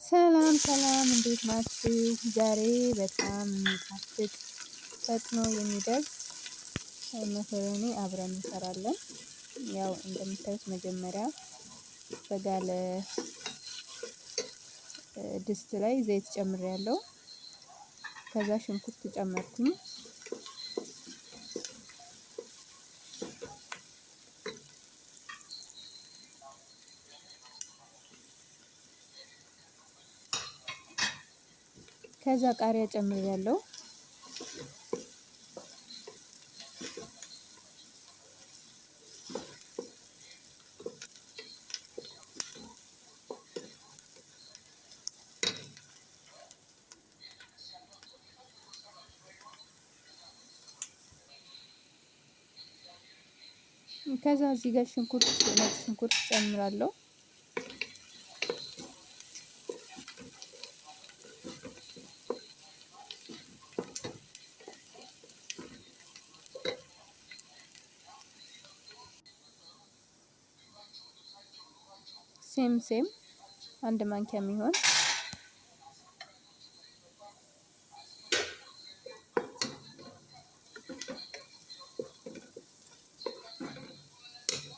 ሰላም ሰላም እንዴት ናችሁ? ዛሬ በጣም የሚጣፍጥ ፈጥኖ የሚደርስ መኮረኒ አብረን እንሰራለን። ያው እንደምታዩት መጀመሪያ በጋለ ድስት ላይ ዘይት ጨምሬያለሁ። ከዛ ሽንኩርት ጨመርኩኝ። ከዛ ቃሪያ ጨምሬያለሁ። ከዛ እዚህ ጋር ነጭ ሽንኩርት ጨምራለሁ። ሴም አንድ ማንኪያ የሚሆን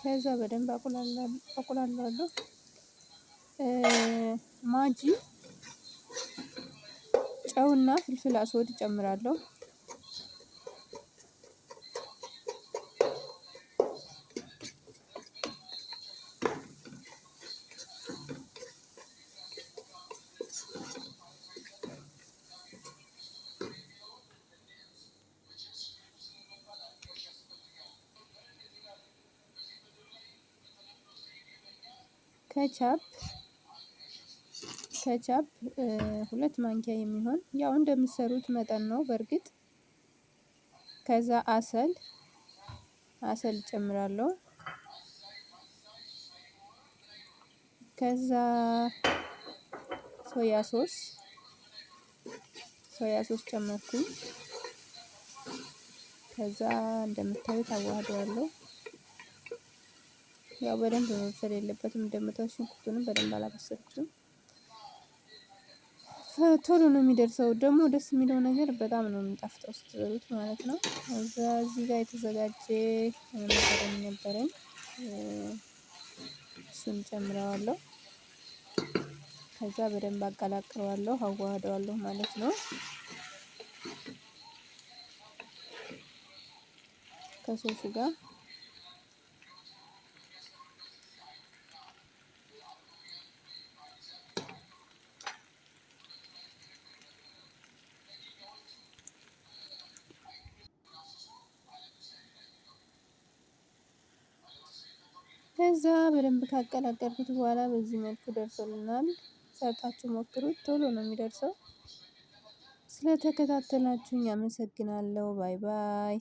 ከዛ በደንብ አቁላላለሁ። ማጂ ጨውና ፍልፍል አስወድ ጨምራለሁ። ከቻፕ 2 ማንኪያ የሚሆን ያው እንደምትሰሩት መጠን ነው በእርግጥ። ከዛ አሰል ጨምራለሁ። ከዛ ሶያ ሶስ ጨመርኩኝ። ከዛ እንደምታዩት አዋህደዋለሁ። ያው በደንብ መብሰል የለበትም። እንደምታዩት ሽንኩርቱንም በደንብ አላበሰልኩትም። ቶሎ ነው የሚደርሰው። ደግሞ ደስ የሚለው ነገር በጣም ነው የሚጣፍጠው ስትበሉት ማለት ነው። እዚህ ጋር የተዘጋጀ መኮረኒ ነበረኝ፣ እሱን ጨምረዋለሁ። ከዛ በደንብ አቀላቅለዋለሁ፣ አዋህደዋለሁ ማለት ነው ከሶሱ ጋር። ከዛ በደንብ ካቀላቀልኩት በኋላ በዚህ መልኩ ደርሶልናል። ሰርታችሁ ሞክሩት፣ ቶሎ ነው የሚደርሰው። ስለተከታተላችሁኝ አመሰግናለሁ። ባይ ባይ።